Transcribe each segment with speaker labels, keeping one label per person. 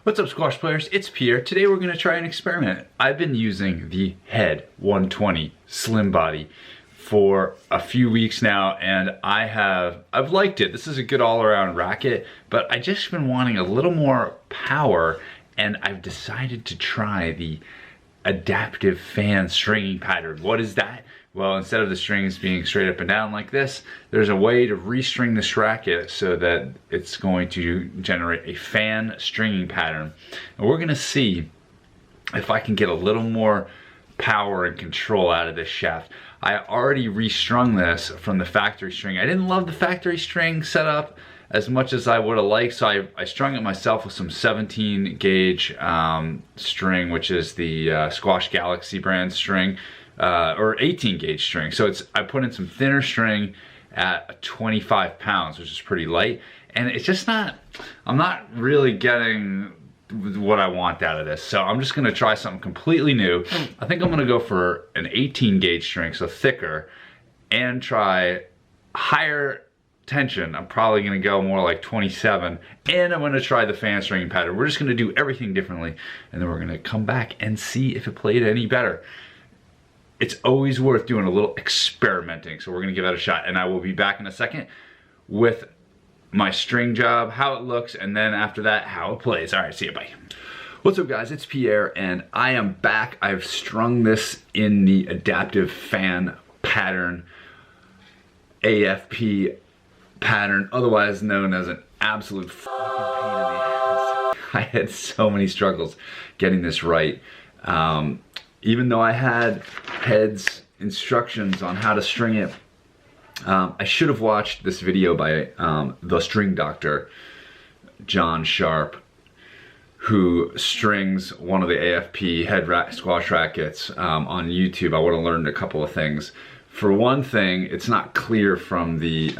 Speaker 1: What's up, squash players? It's Pierre. Today we're going to try an experiment. I've been using the Head 120 Slimbody for a few weeks now, and I've liked it. This is a good all-around racket, but I just been wanting a little more power, and I've decided to try the adaptive fan stringing pattern. What is that? Well, instead of the strings being straight up and down like this, there's a way to restring this racket so that it's going to generate a fan stringing pattern. And we're gonna see if I can get a little more power and control out of this shaft. I already restrung this from the factory string. I didn't love the factory string setup as much as I would have liked, so I strung it myself with some 17 gauge string, which is the Squash Galaxy brand string. Or 18 gauge string. So I put in some thinner string at 25 pounds, which is pretty light. And it's just I'm not really getting what I want out of this. So I'm just gonna try something completely new. I think I'm gonna go for an 18 gauge string, so thicker, and try higher tension. I'm probably gonna go more like 27, and I'm gonna try the fan stringing pattern. We're just gonna do everything differently, and then we're gonna come back and see if it played any better. It's always worth doing a little experimenting, so we're gonna give that a shot, and I will be back in a second with my string job, how it looks, and then after that, how it plays. All right, see you, bye. What's up, guys? It's Pierre, and I am back. I've strung this in the adaptive fan pattern, AFP pattern, otherwise known as an absolute fucking pain in the ass. I had so many struggles getting this right. Even though I had Head's instructions on how to string it, I should have watched this video by the string doctor, John Sharp, who strings one of the AFP head squash rackets on YouTube. I would have learned a couple of things. For one thing, it's not clear from the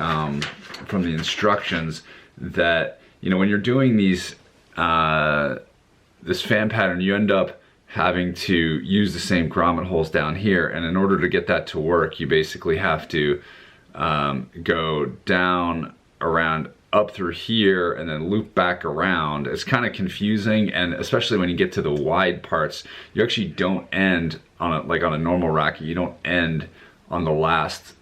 Speaker 1: instructions that, you know, when you're doing these this fan pattern, you end up having to use the same grommet holes down here, and in order to get that to work, you basically have to go down, around, up through here, and then loop back around. It's kind of confusing, and especially when you get to the wide parts, you actually don't end on a normal racket. You don't end on the last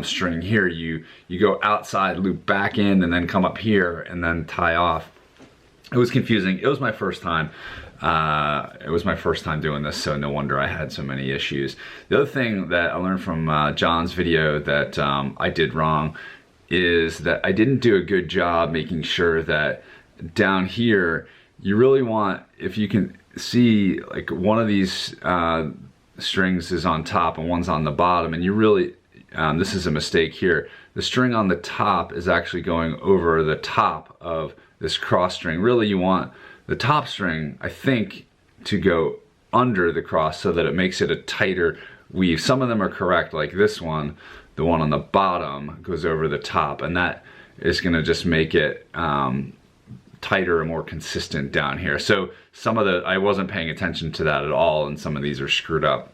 Speaker 1: string here. You go outside, loop back in, and then come up here, and then tie off. It was confusing. It was my first time. Doing this, so no wonder I had so many issues. The other thing that I learned from John's video that I did wrong is that I didn't do a good job making sure that down here, you really want, if you can see, like one of these strings is on top and one's on the bottom, and you really, this is a mistake here. The string on the top is actually going over the top of this cross string. Really, you want the top string, I think, to go under the cross so that it makes it a tighter weave. Some of them are correct, like this one, the one on the bottom goes over the top, and that is gonna just make it tighter and more consistent down here. So some of I wasn't paying attention to that at all, and some of these are screwed up.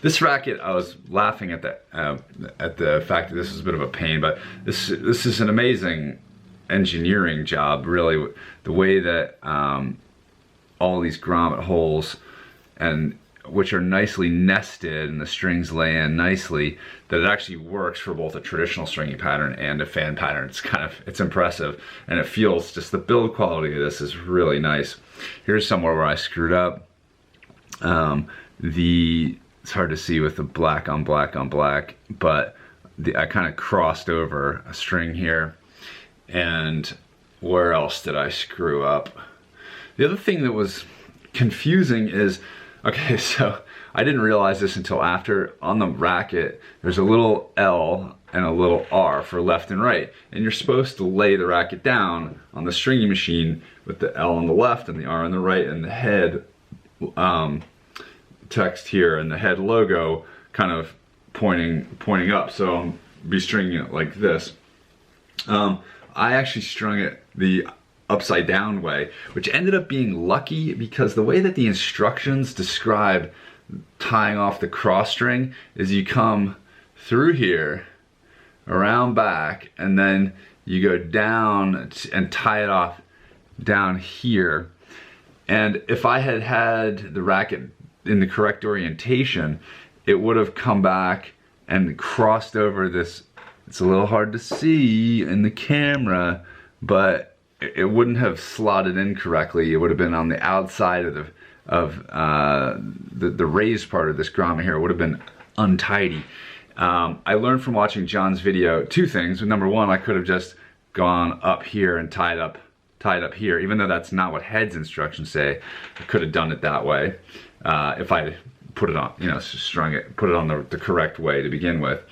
Speaker 1: This racket, I was laughing at the fact that this is a bit of a pain, but this is an amazing engineering job, really. The way that all these grommet holes, and which are nicely nested and the strings lay in nicely, that it actually works for both a traditional stringing pattern and a fan pattern. It's impressive, and it feels, just the build quality of this is really nice. Here's somewhere where I screwed up. It's hard to see with the black on black on black, but I kind of crossed over a string here. And where else did I screw up? The other thing that was confusing is, okay, so I didn't realize this until after. On the racket, there's a little L and a little R for left and right. And you're supposed to lay the racket down on the stringing machine with the L on the left and the R on the right, and the head text here and the head logo kind of pointing up. So I'll be stringing it like this. I actually strung it the upside down way, which ended up being lucky because the way that the instructions describe tying off the cross string is you come through here, around back, and then you go down and tie it off down here. And if I had had the racket in the correct orientation, it would have come back and crossed over this. It's a little hard to see in the camera, but it wouldn't have slotted in correctly. It would have been on the outside of the raised part of this grommet here. It would have been untidy. I learned from watching John's video two things. Number one, I could have just gone up here and tied up here, even though that's not what Head's instructions say. I could have done it that way if I put it on, you know, strung it, put it on the correct way to begin with.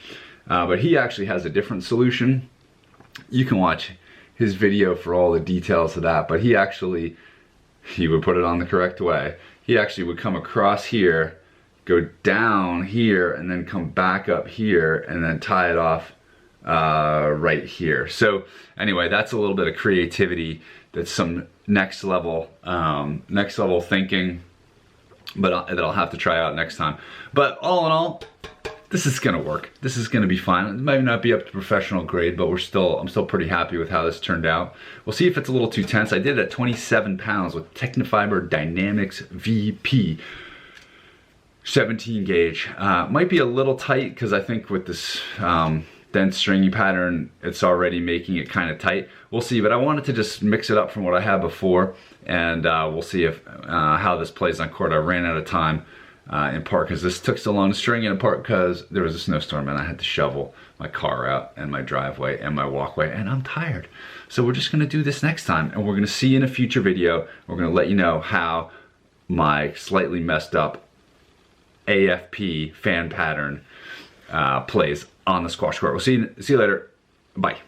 Speaker 1: But he actually has a different solution. You can watch his video for all the details of that, but he would put it on the correct way. He actually would come across here, go down here, and then come back up here, and then tie it off right here. So anyway, that's a little bit of creativity. That's some next level thinking, but that I'll have to try out next time. But all in all, this is gonna work. This is gonna be fine. It might not be up to professional grade, but I'm still pretty happy with how this turned out. We'll see if it's a little too tense. I did it at 27 pounds with Technifiber Dynamics VP 17 gauge. Might be a little tight because I think with this dense stringy pattern, it's already making it kind of tight. We'll see, but I wanted to just mix it up from what I had before, and we'll see if how this plays on court. I ran out of time. In part because this took so long to string, and in part because there was a snowstorm and I had to shovel my car out and my driveway and my walkway, and I'm tired. So we're just gonna do this next time, and we're gonna see in a future video. We're gonna let you know how my slightly messed up AFP fan pattern plays on the squash court. We'll see you later. Bye.